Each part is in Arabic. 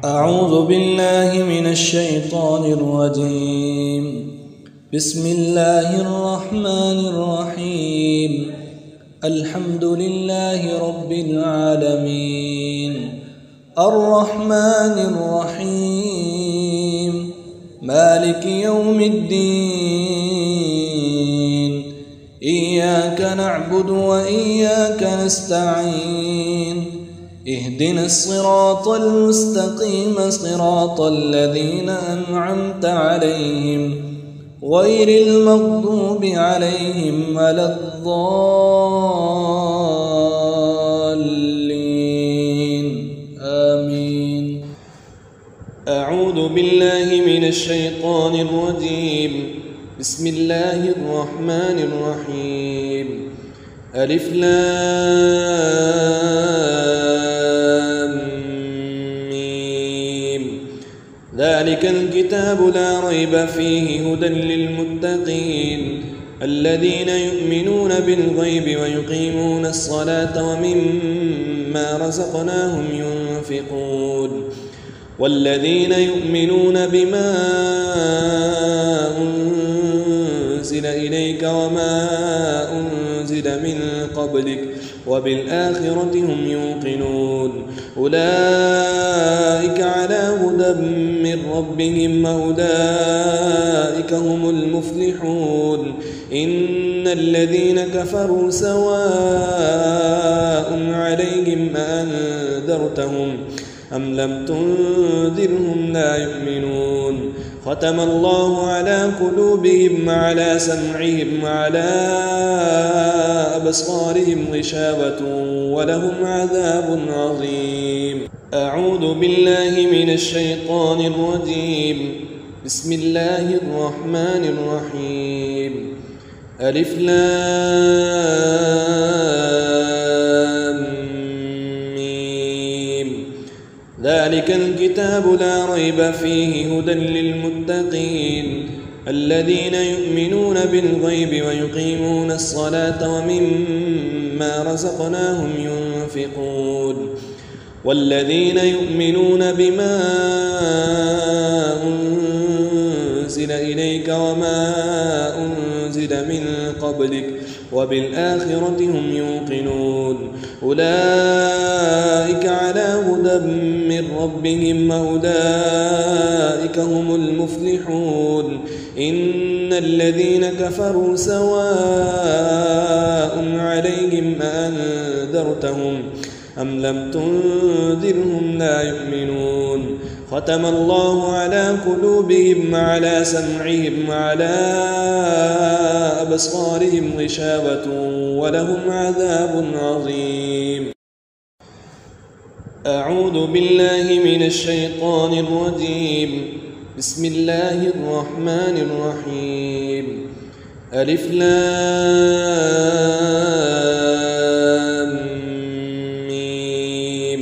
أعوذ بالله من الشيطان الرجيم. بسم الله الرحمن الرحيم. الحمد لله رب العالمين، الرحمن الرحيم، مالك يوم الدين، إياك نعبد وإياك نستعين، اهدنا الصراط المستقيم صراط الذين أنعمت عليهم غير المغضوب عليهم ولا الضالين، آمين. أعوذ بالله من الشيطان الرجيم. بسم الله الرحمن الرحيم. ألف لام ميم. ذلك الكتاب لا ريب فيه هدى للمتقين الذين يؤمنون بالغيب ويقيمون الصلاة ومما رزقناهم ينفقون والذين يؤمنون بما أنزل إليك وما أنزل من قبلك وبالآخرة هم يوقنون أولئك على هدى من ربهم وأولئك هم المفلحون إن الذين كفروا سواء عليهم أأنذرتهم أم لم تنذرهم لا يؤمنون ختم الله على قلوبهم وعلى سمعهم وعلى أبصارهم غشاوة ولهم عذاب عظيم. أعوذ بالله من الشيطان الرجيم. بسم الله الرحمن الرحيم. ألف لام ميم. ذلك الكتاب لا ريب فيه هدى للمتقين الذين يؤمنون بالغيب ويقيمون الصلاة ومما رزقناهم ينفقون والذين يؤمنون بما أنزل إليك وما أنزل من قبلك وبالآخرة هم يوقنون أولئك على هدى من ربهم وأولئك هم المفلحون إن الذين كفروا سواء عليهم أأنذرتهم أم لم تنذرهم لا يؤمنون ختم الله على قلوبهم وعلى سمعهم وعلى أبصارهم غشاوة ولهم عذاب عظيم. أعوذ بالله من الشيطان الرجيم. بسم الله الرحمن الرحيم. ألف لام ميم.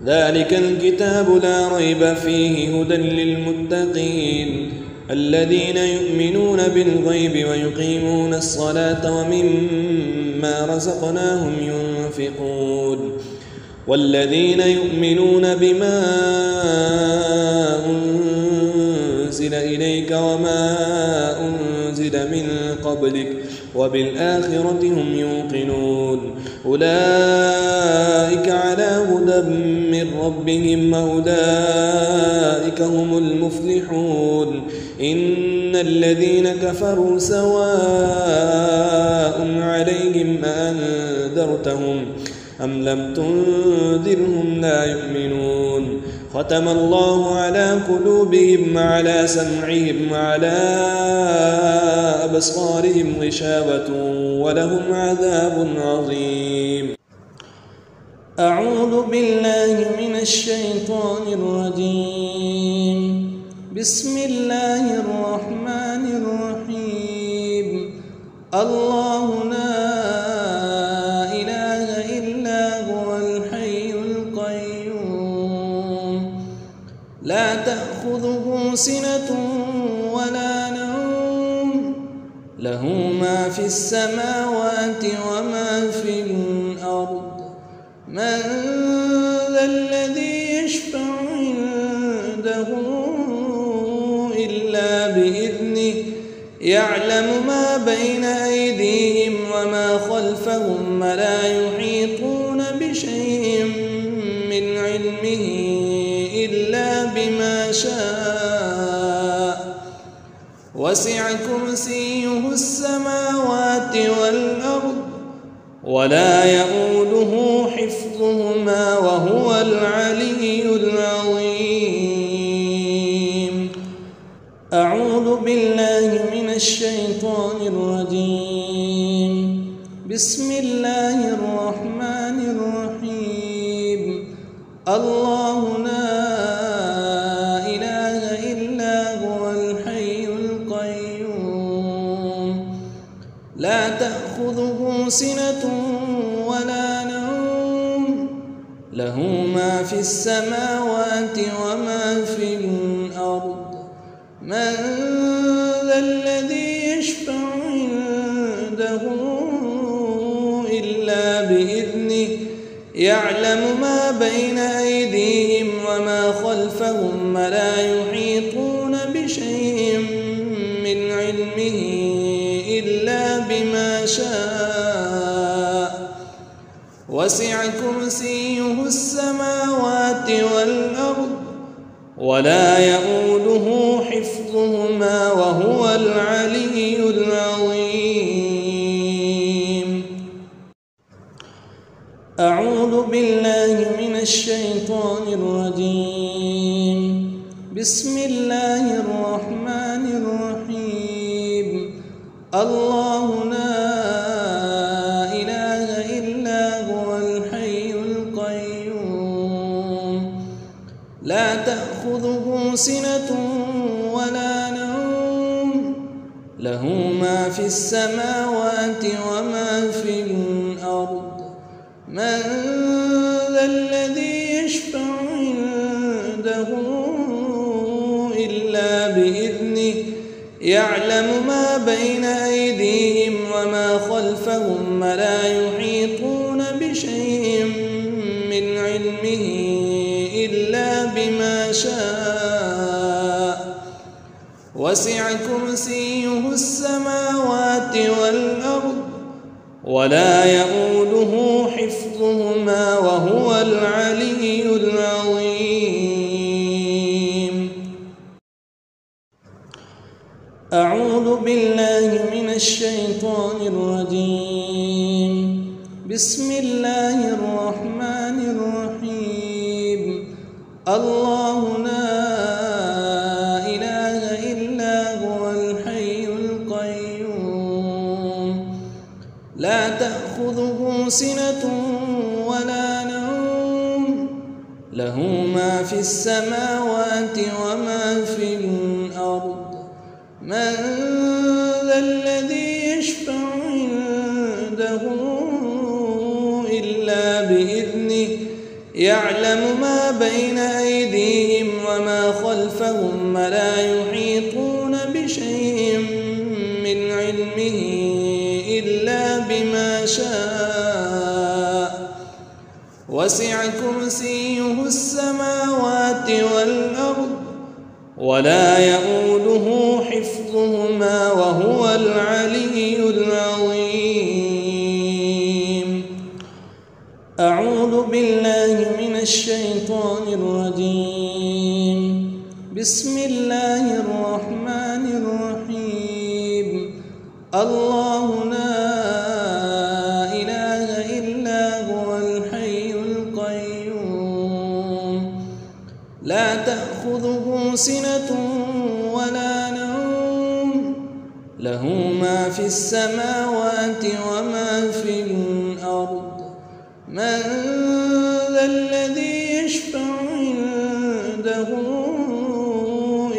ذلك الكتاب لا ريب فيه هدى للمتقين الذين يؤمنون بالغيب ويقيمون الصلاة ومما رزقناهم ينفقون والذين يؤمنون بما أنزل إليك وما أنزل من قبلك وبالآخرة هم يوقنون أولئك على هدى من ربهم وأولئك هم المفلحون إن الذين كفروا سواء عليهم أأنذرتهم أم لم تنذرهم لا يؤمنون ختم الله على قلوبهم وعلى سمعهم وعلى أبصارهم غشاوة ولهم عذاب عظيم. أعوذ بالله من الشيطان الرجيم. بسم الله الرحمن الرحيم. الله لا إله إلا هو الحي القيوم لا تأخذه سنة ولا نوم له ما في السماوات وما في الأرض من ذا الذي يشفع يعلم ما بين أيديهم وما خلفهم ولا يحيطون بشيء من علمه إلا بما شاء وسع كرسيه السماوات والأرض ولا يؤوده حفظهما وهو العلي العظيم. أعوذ بالله من الشيطان الرجيم. بسم الله الرحمن الرحيم. الله لا إله إلا هو الحي القيوم لا تأخذه سنة ولا نوم له ما في السماوات وما في الأرض من ذا الذي يشفع عنده إلا بإذنه يعلم ما بين أيديهم وما خلفهم ولا يحيطون بشيء من علمه إلا بما شاء وسع كرسيه السماوات والأرض ولا يؤوده حفظهما وهو العلي العظيم. أعوذ بالله من الشيطان الرجيم. بسم الله الرحمن الرحيم. الله لا إله إلا هو الحي القيوم لا تأخذه سنة ولا نوم له ما في السماوات وما في الأرض من ذا الذي يشفع عنده إلا بإذنه يعلم ما بين أيديهم وما خلفهم ولا يحيطون بشيء من علمه إلا بما شاء وسع كرسيه السماوات والأرض ولا يؤوده حفظهما وهو العلي العظيم. أعوذ بالله من الشيطان الرجيم. بسم الله الرحمن الرحيم. الله لا إله إلا هو الحي القيوم لا تأخذه سنة ولا نوم له ما في السماوات وما في الأرض من ذا الذي يشفع عنده إلا بإذنه يعلم ما بين أيديهم وما خلفهم ولا يحيطون بشيء من علمه إلا بما شاء وسع كرسيه السماوات والأرض ولا يؤوده حفظهما وهو العلي العظيم. أعوذ بالله من الشيطان الرجيم. بسم الله الرحمن الرحيم. الله لا إله إلا هو الحي القيوم لا تأخذه سنة ولا نوم له ما في السماوات وما في الأرض من ذا الذي يشفع عنده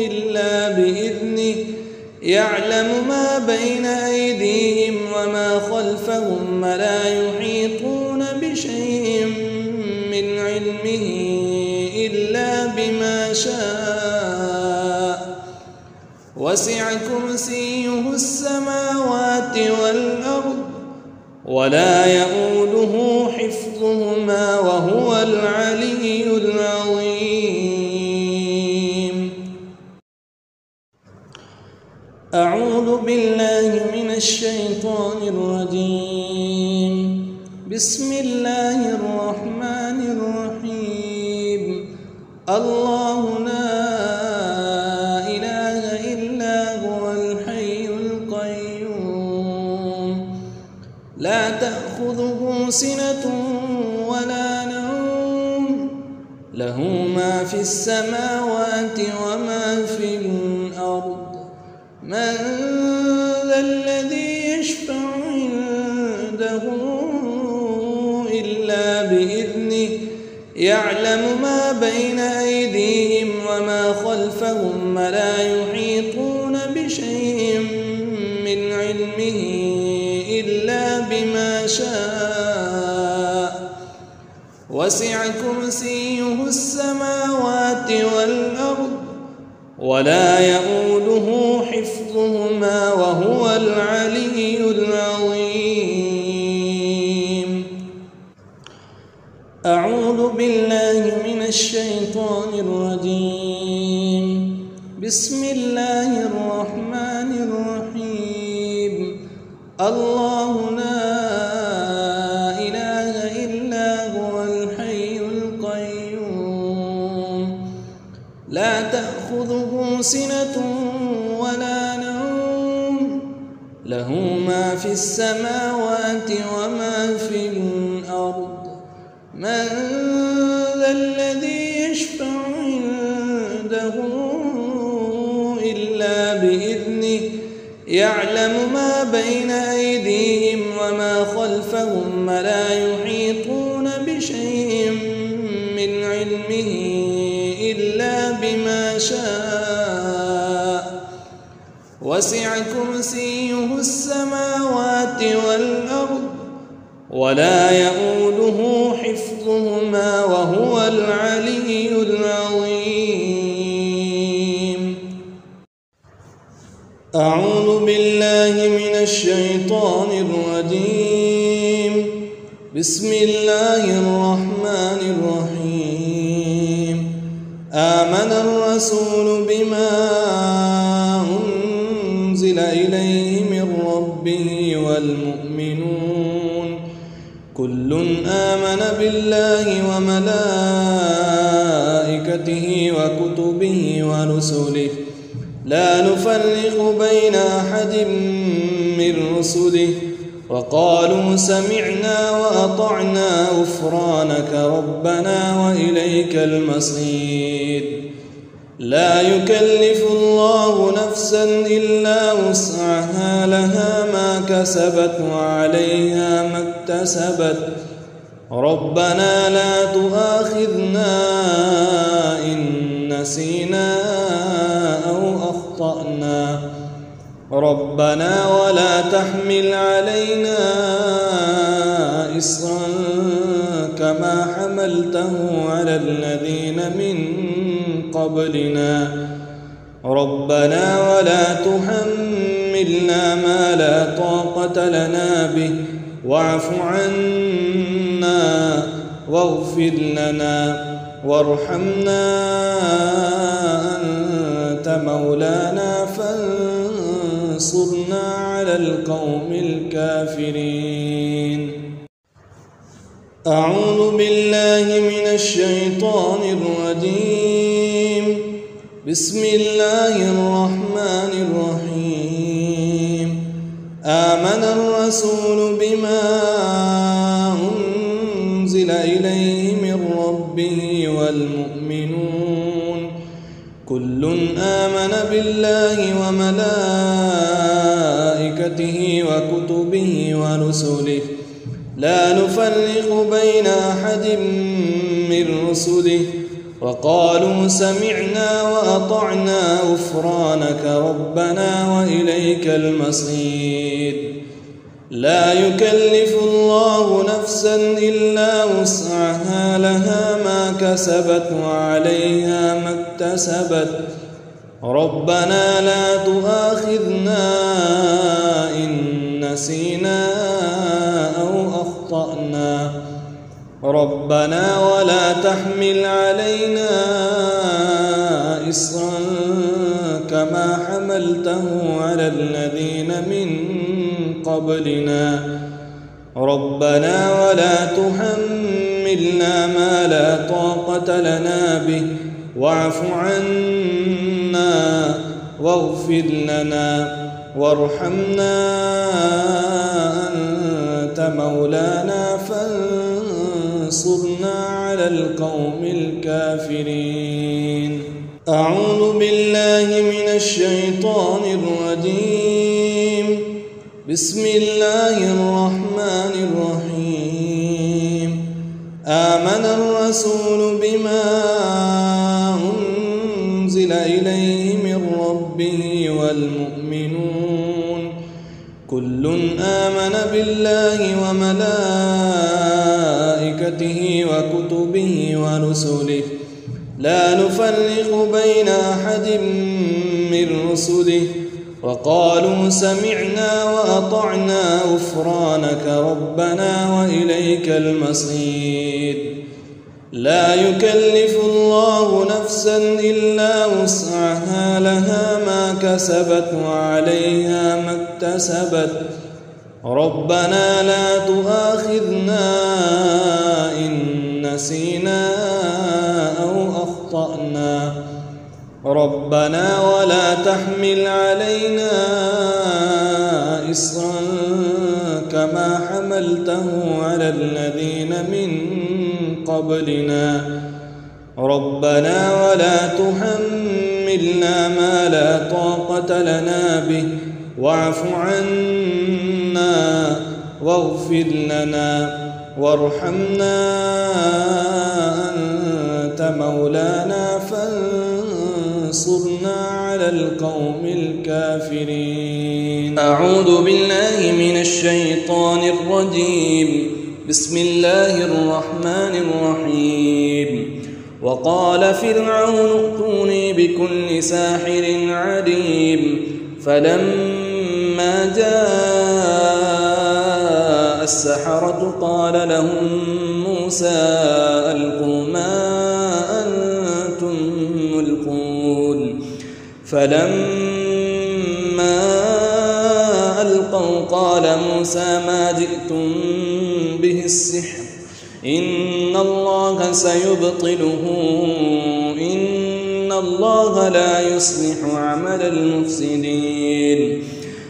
إلا بإذنه يعلم ما بين أيديهم وما خلفهم ولا يحيطون بشيء من علمه إلا بما شاء وسع كرسيه السماوات والأرض ولا يؤوده حفظهما وهو العلي العظيم. أعوذ بالله من الشيطان الرجيم. بسم الله الرحمن الرحيم. الله لا إله إلا هو الحي القيوم لا تأخذه سنة ولا نوم له ما في السماوات وما في الأرض من ذا الذي يشفع عنده إلا بإذنه يعلم ما بين أيديهم وما خلفهم ولا يحيطون بشيء من علمه إلا بما شاء وسع كرسيه السماوات والأرض ولا يؤوده حفظهما وهو العلي العظيم. أعوذ بالله من الشيطان الرجيم. بسم الله الرحمن الرحيم. الله لا إله إلا هو الحي القيوم لا تأخذه سنة ولا نوم له ما في السماوات وما في الأرض من ذا الذي يشفع عنده إلا بإذنه يعلم ما بين أيديهم وما خلفهم ولا يحيطون بشيء من علمه إلا بما شاء وسع كرسيه السماوات والأرض ولا يؤوده حفظهما وهو العلي العظيم. أعوذ بالله من الشيطان الرجيم. بسم الله الرحمن الرحيم. آمن الرسول بما أنزل إليه من ربه والمؤمنون كل آمن بالله وملائكته وكتبه ورسله لا نفرق بين أحد من رسله وقالوا سمعنا وأطعنا غفرانك ربنا وإليك المصير. لا يكلف الله نفسا إلا وسعها لها ما كسبت وعليها ما اكتسبت ربنا لا تؤاخذنا إن نسينا أو أخطأنا ربنا ولا تحمل علينا إصرا كما حملته على الذين من قبلنا ربنا ولا تحملنا ما لا طاقة لنا به واعف عنا واغفر لنا وارحمنا أنت مولانا فانصرنا على القوم الكافرين. أعوذ بالله من الشيطان الرجيم. بسم الله الرحمن الرحيم. آمن الرسول بما أنزل إليه من ربه والمؤمنون كل آمن بالله وملائكته وكتبه ورسله لا نفرق بين أحد من رسله وقالوا سمعنا وأطعنا غفرانك ربنا وإليك المصير. لا يكلف الله نفسا إلا وسعها لها ما كسبت وعليها ما اكتسبت ربنا لا تؤاخذنا إن نسينا أو أخطأنا ربنا ولا تحمل علينا إصرا كما حملته على الذين من قبلنا ربنا ولا تحملنا ما لا طاقة لنا به واعف عنا واغفر لنا وارحمنا أنت مولانا فانصرنا على القوم الكافرين. أعوذ بالله من الشيطان الرجيم. بسم الله الرحمن الرحيم. آمن الرسول بما أنزل إليه من ربه والمؤمنون كل آمن بالله وملائكته وكتبه ورسله لا نفرق بين أحد من رسله وقالوا سمعنا وأطعنا غفرانك ربنا وإليك المصير. لا يكلف الله نفسا إلا وسعها لها ما كسبت وعليها ما اكتسبت ربنا لا تؤاخذنا إن نسينا أو أخطأنا ربنا ولا تحمل علينا إصرا كما حملته على الذين من قبلنا ربنا ولا تحملنا ما لا طاقة لنا به واعف عنا واغفر لنا وارحمنا أنت مولانا فانصرنا على القوم الكافرين. أعوذ بالله من الشيطان الرجيم. بسم الله الرحمن الرحيم. وقال فرعون ائتوني بكل ساحر عليم فلما جاء السحرة قال لهم موسى ألقوا ما أنتم ملقون فلما ألقوا قال موسى ما جئتم به السحر إن الله سيبطله إن الله لا يصلح عمل المفسدين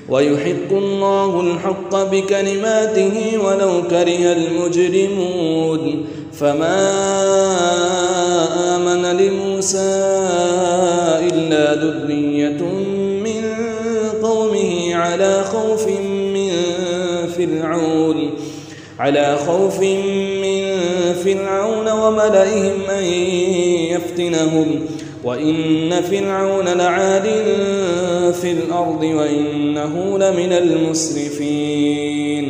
ويحق الله الحق بكلماته ولو كره المجرمون. فما آمن لموسى إلا ذرية من قومه على خوف من فرعون وملئهم أن يفتنهم وإن فرعون لعال في الأرض وإنه لمن المسرفين.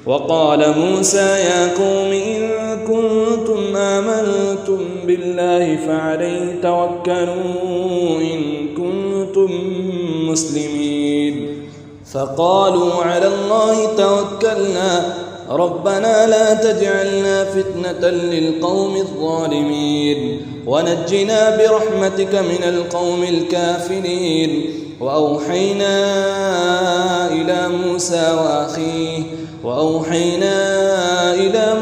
وقال موسى يا قوم إن كنتم آمنتم بالله فعليه توكلوا إن كنتم مسلمين. فقالوا على الله توكلنا ربنا لا تجعلنا فتنة للقوم الظالمين ونجنا برحمتك من القوم الكافرين. وأوحينا إلى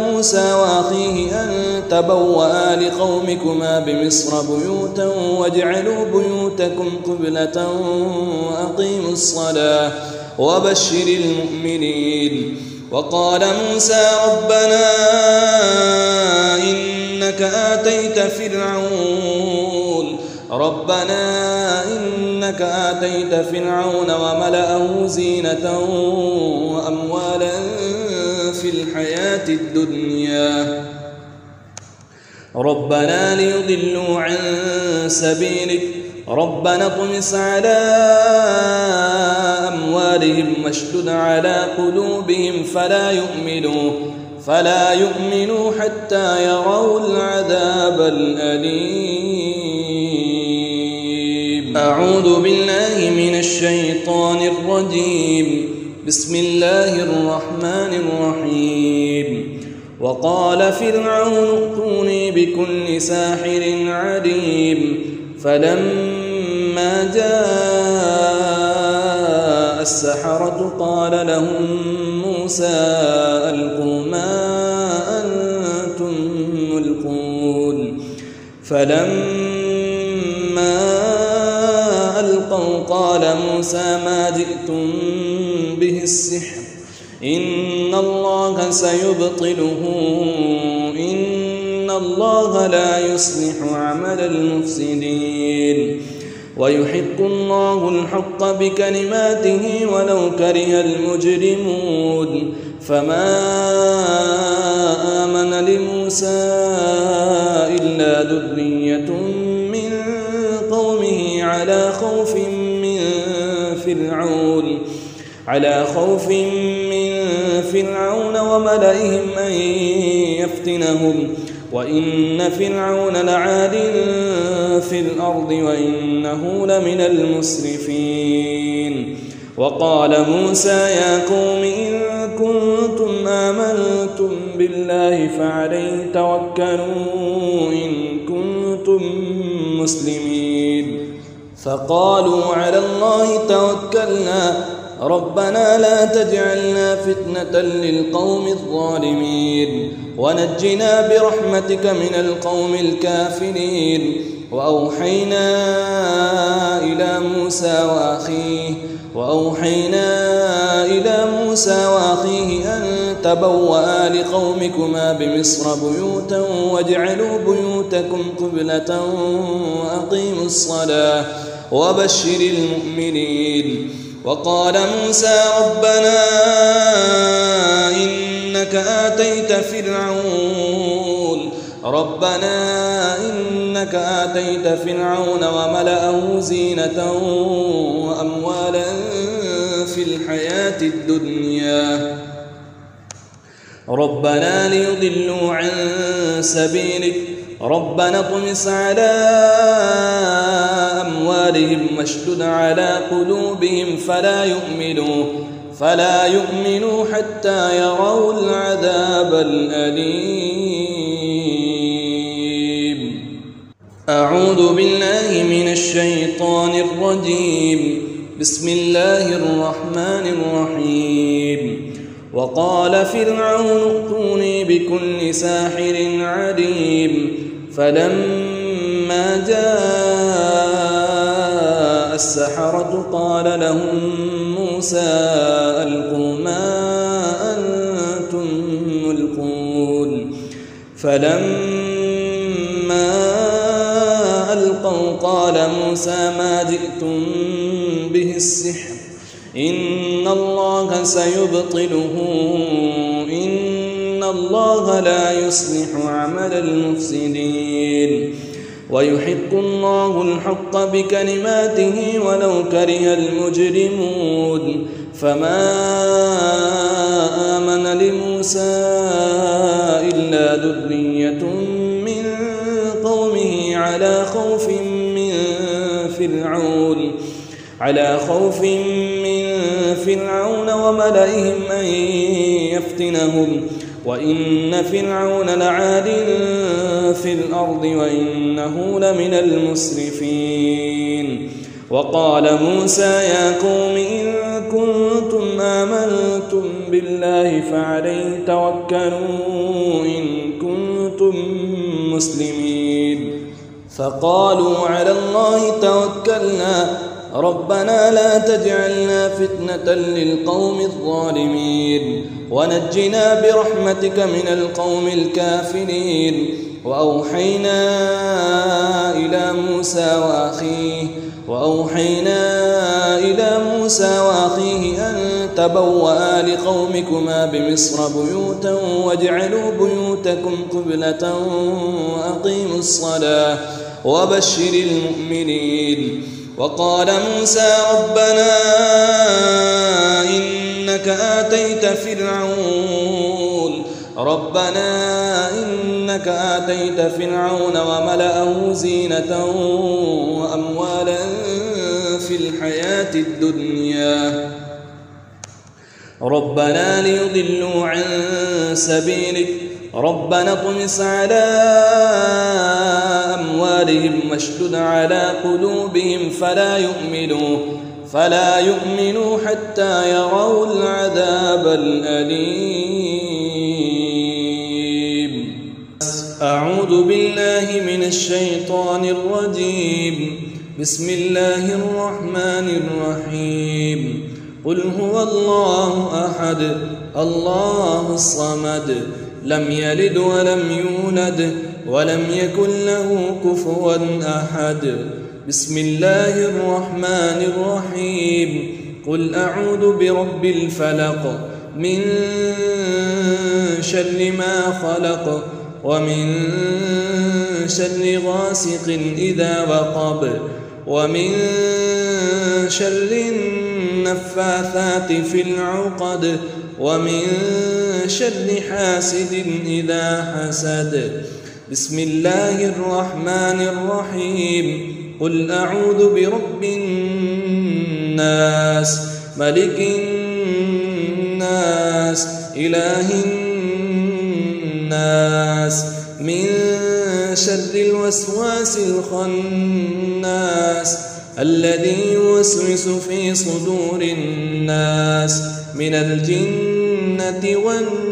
موسى وأخيه أن تبوأ لقومكما بمصر بيوتا واجعلوا بيوتكم قبلة وأقيموا الصلاة وبشر المؤمنين. وقال موسى ربنا إنك آتيت فرعون وملأه زينة وأموالا في الحياة الدنيا ربنا ليضلوا عن سبيلك ربنا اطمس على أموالهم واشدد على قلوبهم فلا يؤمنوا حتى يروا العذاب الأليم. أعوذ بالله من الشيطان الرجيم. بسم الله الرحمن الرحيم. وقال فرعون ائتوني بكل ساحر عليم فلما جاء السحرة قال لهم موسى ألقوا ما أنتم ملقون فلما ألقوا قال موسى ما جئتم به السحر إن الله سيبطله إن الله لا يصلح عمل المفسدين ويحق الله الحق بكلماته ولو كره المجرمون فما آمن لموسى إلا ذرية من قومه على خوف من فرعون وملئهم أن يفتنهم وإن فرعون لعال في الأرض وإنه لمن المسرفين وقال موسى يا قوم إن كنتم آمنتم بالله فعليه توكلوا إن كنتم مسلمين فقالوا على الله توكلنا ربنا لا تجعلنا فتنة للقوم الظالمين ونجنا برحمتك من القوم الكافرين وأوحينا إلى موسى وأخيه أن تبوأ لقومكما بمصر بيوتا واجعلوا بيوتكم قبلة وأقيموا الصلاة وبشر المؤمنين وقال موسى ربنا إنك آتيت فرعون وملأه زينة وأموالا في الحياة الدنيا ربنا ليضلوا عن سبيلك ربنا اطمس على أموالهم واشدد على قلوبهم فلا يؤمنوا حتى يروا العذاب الأليم. أعوذ بالله من الشيطان الرجيم. بسم الله الرحمن الرحيم. وقال فرعون ائتوني بكل ساحر عليم فلما جاء السحرة قال لهم موسى ألقوا ما أنتم ملقون فلما ألقوا قال موسى ما جئتم به السحر إن الله سيبطله إن الله لا يصلح عمل المفسدين ويحق الله الحق بكلماته ولو كره المجرمون فما آمن لموسى إلا ذرية من قومه على خوف من فرعون وملئهم أن يفتنهم وإن فرعون لعال في الأرض وإنه لمن المسرفين وقال موسى يا قوم إن كنتم آمنتم بالله فعليه توكلوا إن كنتم مسلمين فقالوا على الله توكلنا ربنا لا تجعلنا فتنة للقوم الظالمين ونجنا برحمتك من القوم الكافرين وأوحينا إلى موسى وأخيه أن تبوأ لقومكما بمصر بيوتا واجعلوا بيوتكم قبلة وأقيموا الصلاة وبشر المؤمنين وقال موسى ربنا إنك آتيت فرعون وملأه زينة وأموالا في الحياة الدنيا ربنا ليضلوا عن سبيلك ربنا اطمس على أموالهم واشدد على قلوبهم فلا يؤمنوا حتى يروا العذاب الأليم. أعوذ بالله من الشيطان الرجيم. بسم الله الرحمن الرحيم. قل هو الله أحد الله الصمد لم يلد ولم يولد ولم يكن له كفوا أحد. بسم الله الرحمن الرحيم. قل أعوذ برب الفلق من شر ما خلق ومن شر غاسق إذا وقب ومن شر النفاثات في العقد ومن شر حاسد إذا حسد. بسم الله الرحمن الرحيم. قل أعوذ برب الناس ملك الناس إله الناس من شر الوسواس الخناس الذي يوسوس في صدور الناس من الجنة والناس.